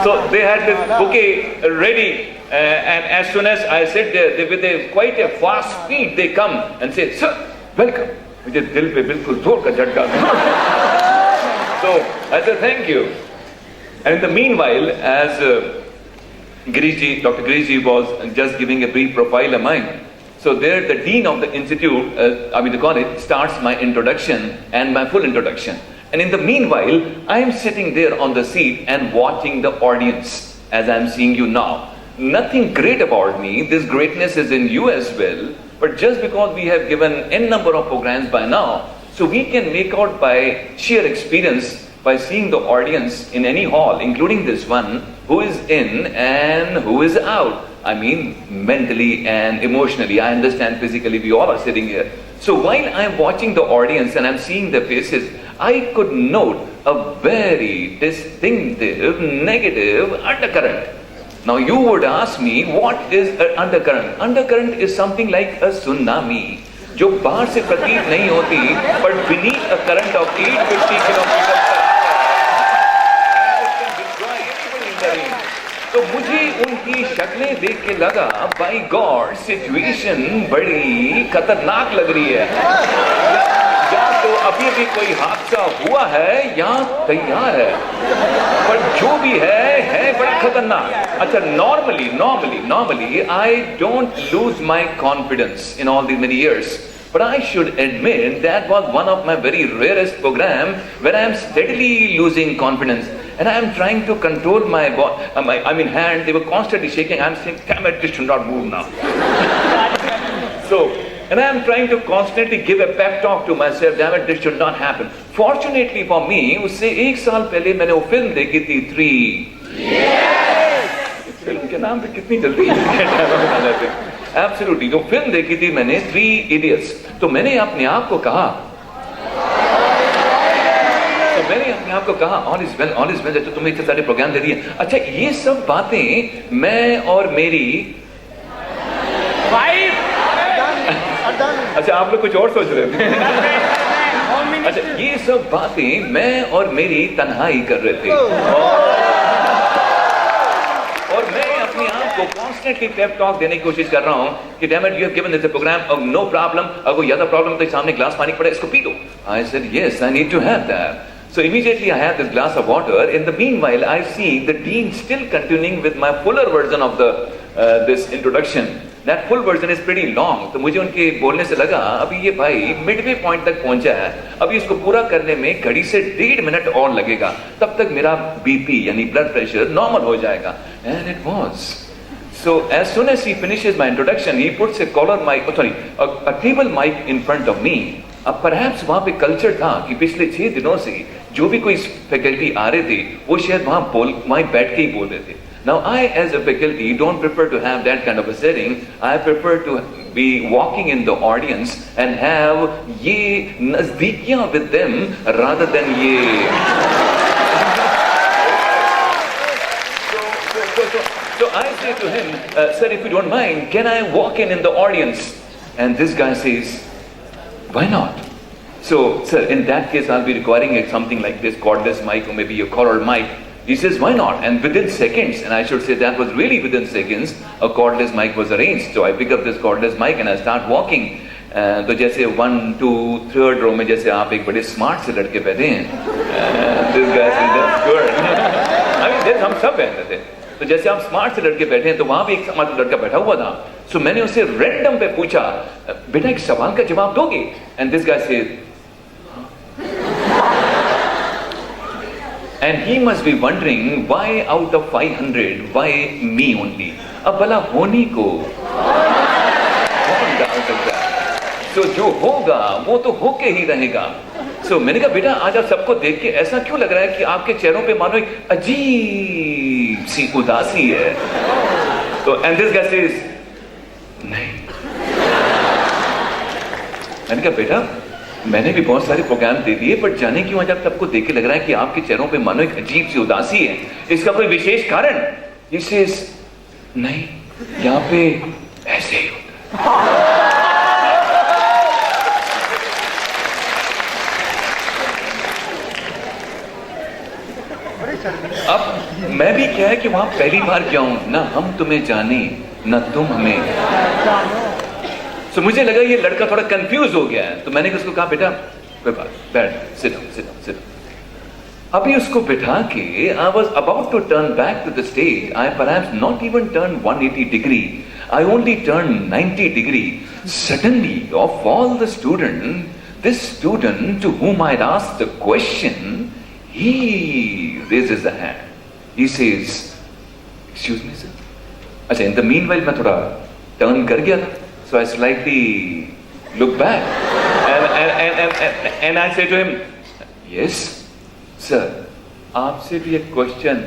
So they had this bouquet ready, and as soon as I sit there, they, with quite a fast speed, they come and say, "Sir, welcome." मुझे दिल पे बिल्कुल जोर का झटका. So I said, "Thank you." And in the meanwhile, as Dr. Giriji was just giving a brief profile of mine, so there the dean of the institute, the college, starts my introduction and my full introduction. And in the meanwhile, I am sitting there on the seat and watching the audience as I am seeing you now. Nothing great about me. This greatness is in you as well. But just because we have given n number of programs by now, so we can make out by sheer experience, by seeing the audience in any hall, including this one, who is in and who is out. I mean, mentally and emotionally. I understand physically we all are sitting here. So while I am watching the audience and I am seeing their faces, I could note a very distinctive negative undercurrent. Now you would ask me, what is an undercurrent? Undercurrent is something like a tsunami, जो बाहर से प्रतीत नहीं होती, but beneath a current of 850 kilometers per hour, it can destroy anybody in the range. तो मुझे उनकी शक्लें देख के लगा, by God, situation बड़ी खतरनाक लग रही है. या तो अभी भी कोई हादसा हुआ है या तैयार है, पर जो भी है बड़ा खतरनाक. अच्छा, normally I don't lose my confidence in all these many years, but I should admit that was one of my very rarest programs where I am steadily losing confidence, and I am trying to control my hands. They were constantly shaking. I am saying, "Damn it, this should not move now." And I am trying to constantly give a pep talk to myself, "Damn it, this should not happen." Fortunately for me, उससे एक साल पहले मैंने वो film देखी थी 3. इस film के नाम पे कितनी जल्दी Absolutely, जो फिल्म देखी थी मैंने 3 Idiots. तो मैंने अपने आप को कहा, all is well. तो तुम्हें इतने सारे प्रोग्राम दे दिए. अच्छा, ये सब बातें मैं और मेरी अच्छा, आप लोग कुछ और सोच रहे थे. अच्छा, ये सब बातें मैं और मेरी तन्हाई कर रहे थे, और मैं अपने आप को कॉन्स्टेंटली पेप टॉक देने की कोशिश कर रहा हूँ कि damn it, you have given this program, no problem. अगर ज्यादा प्रॉब्लम तो सामने ग्लास पानी पड़ा, इसको पी दो. I said, "Yes, I need to have that." So immediately I have this glass of water. In the meanwhile, I see the dean still continuing with my fuller version of this introduction. That full version is pretty long. तो मुझे उनके बोलने से लगा, अभी ये भाई Midway point तक पहुंचा है, अभी इसको पूरा करने में घड़ी से 1.5 मिनट और लगेगा, तब तक मेरा बीपी यानी ब्लड प्रेशर नॉर्मल हो जाएगा. And it was. So as soon as he finishes my introduction, he puts a table mic in front of me. अब perhaps वहाँ पे कल्चर था कि पिछले 6 दिनों से जो भी कोई फैकल्टी आ रहे थे, वो शायद वहाँ बैठ के ही बोल रहे थे. Now I, as a faculty, don't prefer to have that kind of a setting. I prefer to be walking in the audience and have ye nazdikiyan with them rather than ye. So I say to him, "Sir, if you don't mind, can I walk in the audience?" And this guy says, "Why not?" So, "Sir, in that case, I'll be requiring something like this cordless mic or maybe a collar mic." He says, "Why not?" And within seconds, and I should say that was really within seconds, a cordless mic was arranged. So I pick up this cordless mic and I start walking. तो जैसे 1, 2, 3rd row में जैसे आप एक बड़े smart से लड़के बैठे हैं, this guy says, "That's good." I mean, हम सब बैठे थे. तो जैसे आप स्मार्ट से लड़के बैठे हैं, तो वहां भी एक स्मार्ट लड़का बैठा हुआ था. So मैंने उससे रैंडम पे पूछा, "बेटा, एक सवाल का जवाब दोगे?" And this guy says, and he must be wondering, why out of 500, why me only? अब भला होनी को कौन डाल सकता है? तो जो होगा वो तो होके ही रहेगा. So मैंने कहा, "बेटा, आज आप सबको देख के ऐसा क्यों लग रहा है कि आपके चेहरों पे मानो एक अजीब सी उदासी है?" तो and this guy says, "नहीं." मैंने कहा, "बेटा, मैंने भी बहुत सारे प्रोग्राम दे दिए, पर जाने क्यों आज आप सबको देख के लग रहा है कि आपके चेहरों पे मानो एक अजीब सी उदासी है? इसका कोई विशेष कारण?" He says, "नहीं, यहाँ पे ऐसे ही होता है." मैं भी क्या है कि वहां पहली बार गया हूं ना, हम तुम्हें जाने ना तुम हमें। तो मुझे लगा ये लड़का थोड़ा कंफ्यूज हो गया है, तो मैंने उसको कहा बेटा कोई बात, बैठ, sit down, sit down, sit down. अभी उसको बिठा के I was about to turn back to the stage. I perhaps not even turned 180 degree. I only turned 90 degree. Suddenly, of all the students, this student to whom I had asked the question, he raises a hand. He says, "Excuse me, sir." अच्छा, in the meanwhile, मैं थोड़ा turn कर गया था, so I slightly look back, and I say to him, "Yes, sir, आपसे भी एक question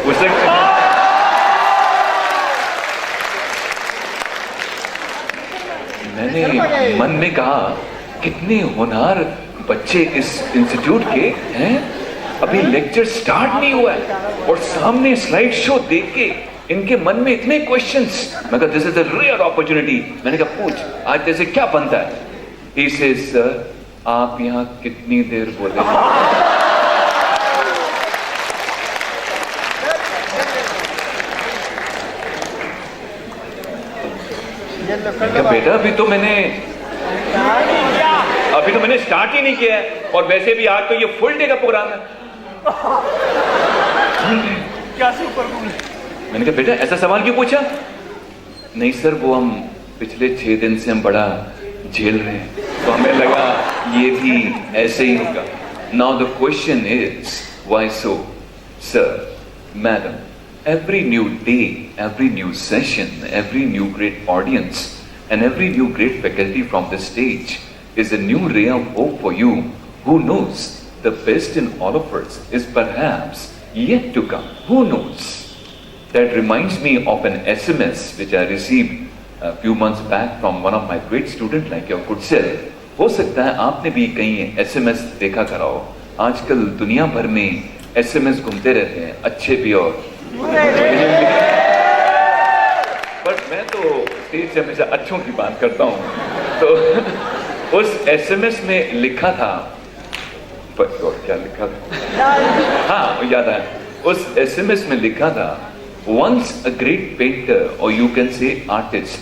पूछ सकते हैं?" मैंने मन में कहा, कितने होनहार बच्चे इस इंस्टीट्यूट के हैं, अभी लेक्चर स्टार्ट नहीं हुआ है और सामने स्लाइड शो देख के इनके मन में इतने क्वेश्चंस। मैं कहा, this is a rare opportunity. मैंने कहा, पूछ, आज जैसे क्या बनता है? ही सेज, सर, आप यहाँ कितनी देर बोले? बेटा अभी तो मैंने स्टार्ट ही नहीं किया है, और वैसे भी आज तो ये फुल डे का प्रोग्राम है। क्या सुपर कूल। मैंने कहा, बेटा ऐसा सवाल क्यों पूछा? नहीं सर, वो हम पिछले 6 दिन से हम बड़ा झेल रहे हैं, तो हमें लगा ये भी ऐसे ही होगा। Now the question is, why so? Sir, madam, every new day, every new session, every new great audience, and every new great faculty from the stage is a new ray of hope for you. Who knows? The best in all of us is perhaps yet to come. Who knows? That reminds me of an SMS which I received a few months back from one of my great students like your good self. हो सकता है आपने भी कहीं SMS देखा करा हो। आजकल दुनिया भर में SMS घूमते रहते हैं, अच्छे भी और पर मैं तो स्टेज से हमेशा अच्छों की बात करता हूँ। तो उस SMS में लिखा था, और क्या लिखा था? हाँ याद है, उस SMS में लिखा था, once a great painter or you can say artist,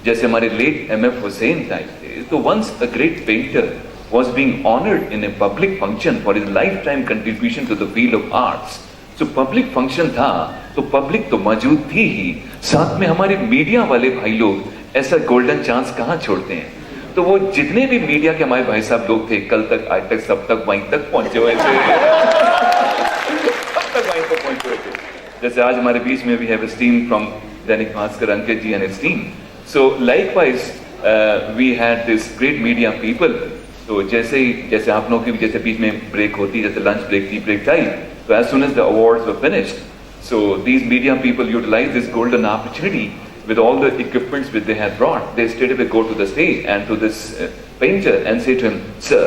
जैसे हमारे लेट MF हुसैन टाइप थे, तो once a great painter was being honored in a public function for his lifetime contribution to the field of arts. तो public function था, तो public तो मौजूद थी ही, साथ में हमारे मीडिया वाले भाई लोग ऐसा गोल्डन चांस कहाँ छोड़ते हैं। तो वो जितने भी मीडिया के हमारे भाई साहब लोग थे, कल तक, आज तक, सब तक वहीं तक पहुंचे हुए थे। सब तक वहीं तक पहुंचे हुए थे। जैसे आज हमारे बीच में भी है team from Dainik Bhaskar, Ankit ji and his team. So likewise we had this great media people. तो जैसे आप लोगों की जैसे बीच में ब्रेक होती, जैसे lunch break, tea break time, so as soon as the awards were finished, so these media people utilized this golden opportunity with all the equipments which they had brought. They straight away go to the stage and to this painter and say to him, "Sir,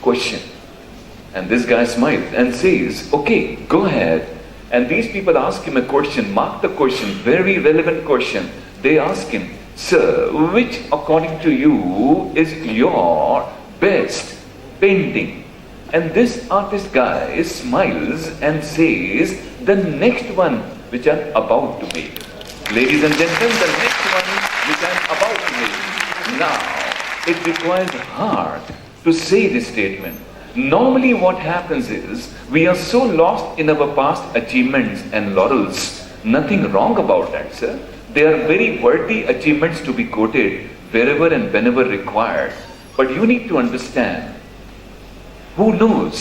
question." And this guy smiles and says, "Okay, go ahead." And these people ask him a question, mark the question, very relevant question. They ask him, "Sir, which according to you is your best painting?" And this artist guy smiles and says, "The next one which I'm about to make." Ladies and gentlemen, the next one which I'm about to make. Now, it requires heart to say this statement. Normally what happens is, we are so lost in our past achievements and laurels. Nothing wrong about that, sir. They are very worthy achievements to be quoted wherever and whenever required. But you need to understand, who knows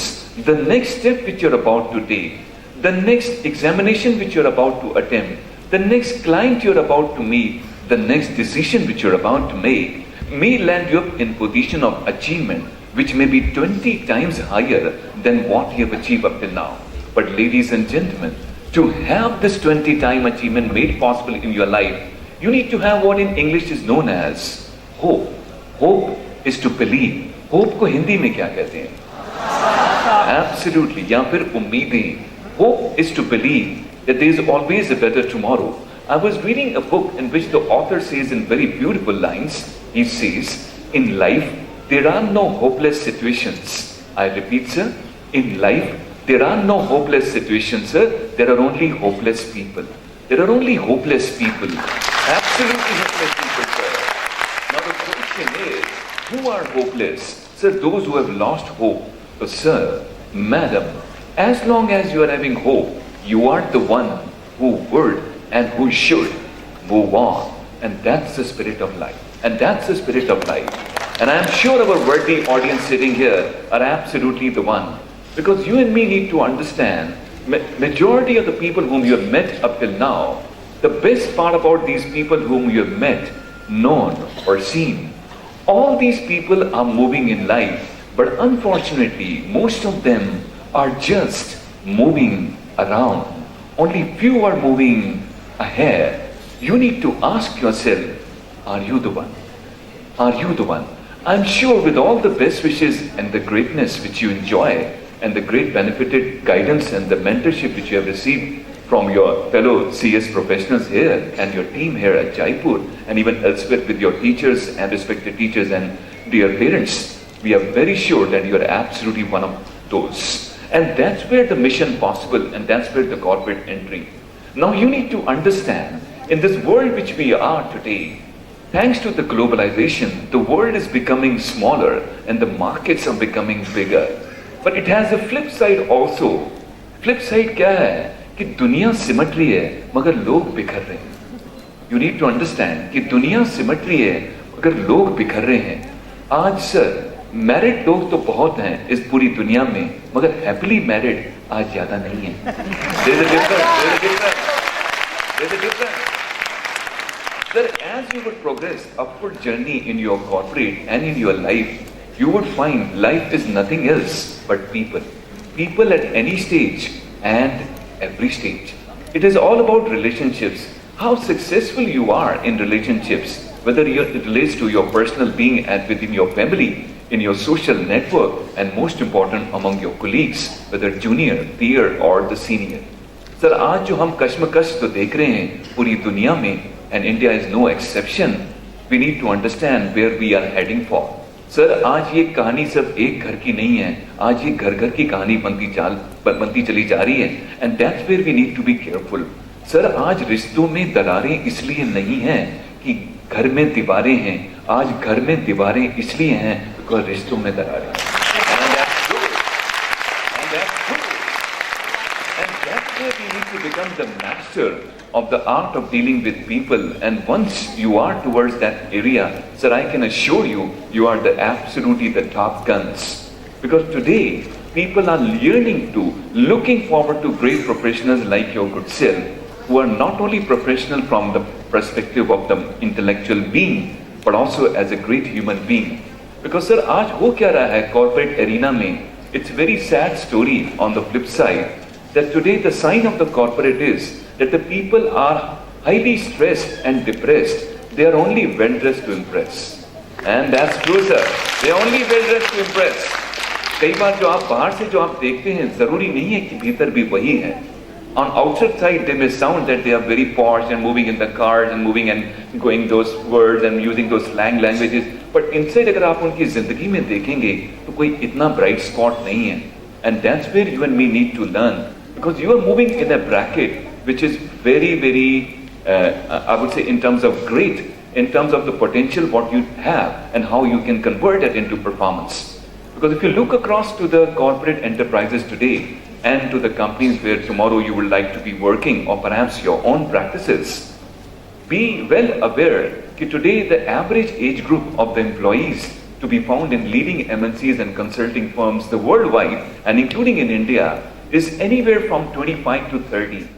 the next step which you're about to take, the next examination which you're about to attempt, the next client you're about to meet, the next decision which you're about to make may land you up in position of achievement which may be 20 times higher than what you have achieved up till now. But ladies and gentlemen, to have this 20-time achievement made possible in your life, you need to have what in English is known as hope. Hope is to believe. Hope को हिंदी में क्या कहते हैं? Absolutely, या फिर उम्मीदें। Hope is to believe that there is always a better tomorrow. I was reading a book in which the author says in very beautiful lines, he says, "In life, there are no hopeless situations." I repeat, sir, in life, There are no hopeless situations, sir. There are only hopeless people. There are only hopeless people. Absolutely hopeless people, sir. Now the question is, who are hopeless? Sir, those who have lost hope. So, sir, madam, as long as you are having hope, you are the one who would and who should move on. And that's the spirit of life. And that's the spirit of life. And I am sure our worthy audience sitting here are absolutely the one. Because you and me need to understand, majority of the people whom you have met up till now, the best part about these people whom you have met, known or seen, all these people are moving in life, but unfortunately, most of them are just moving around. Only few are moving ahead. You need to ask yourself, are you the one? Are you the one? I'm sure with all the best wishes and the greatness which you enjoy, and the great benefited guidance and the mentorship which you have received from your fellow CS professionals here and your team here at Jaipur and even elsewhere with your teachers and respected teachers and dear parents, we are very sure that you are absolutely one of those. And that's where the mission possible, and that's where the corporate entry. Now you need to understand, in this world which we are today, thanks to the globalization, the world is becoming smaller and the markets are becoming bigger. But it has a flip side also. Flip side क्या है कि दुनिया सिमट रही है मगर लोग बिखर रहे हैं. You need to understand कि दुनिया सिमट रही है मगर लोग बिखर रहे हैं. आज सर मैरिड लोग तो बहुत हैं इस पूरी दुनिया में, मगर हैप्पीली मैरिड आज ज्यादा नहीं है. There is a difference. Sir, as you would progress upward journey in your corporate and in your life, you would find life is nothing else but people. People at any stage and every stage. It is all about relationships. How successful you are in relationships, whether it relates to your personal being and within your family, in your social network, and most important among your colleagues, whether junior, peer or the senior. Sir, आज जो हम कश्मकश तो देख रहे हैं पूरी दुनिया में, and India is no exception, we need to understand where we are heading for. Sir, आज ये कहानी सब एक घर की नहीं है, आज ये घर घर की कहानी बनती चली जा रही है, and that's where we need to be careful. Sir, आज रिश्तों में दरारें इसलिए नहीं हैं कि घर में दीवारें हैं, आज घर में दीवारें इसलिए हैं क्योंकि रिश्तों में दरारें. And that's where we need to become the master of the art of dealing with people. And once you are towards that area, sir, I can assure you, you are absolutely the top guns. Because today, people are looking forward to great professionals like your good self, who are not only professional from the perspective of the intellectual being, but also as a great human being. Because sir, आज हो क्या रहा है corporate arena में? It's very sad story on the flip side, that today the sign of the corporate is that the people are highly stressed and depressed. They are only well dressed to impress. And that's true, sir. They are only well dressed to impress. कई बार जो आप बाहर से जो आप देखते हैं, जरूरी नहीं है कि भीतर भी वही है. On outside side, they may sound that they are very posh and moving in the cars and moving and going those words and using those slang languages. But inside, अगर आप उनकी जिंदगी में देखेंगे, तो कोई इतना bright spot नहीं है. And that's where you and me need to learn, because you are moving in a bracket which is very, very, I would say, in terms of great, in terms of the potential what you have and how you can convert it into performance. Because if you look across to the corporate enterprises today and to the companies where tomorrow you would like to be working, or perhaps your own practices, be well aware that today the average age group of the employees to be found in leading MNCs and consulting firms the worldwide and including in India is anywhere from 25 to 30.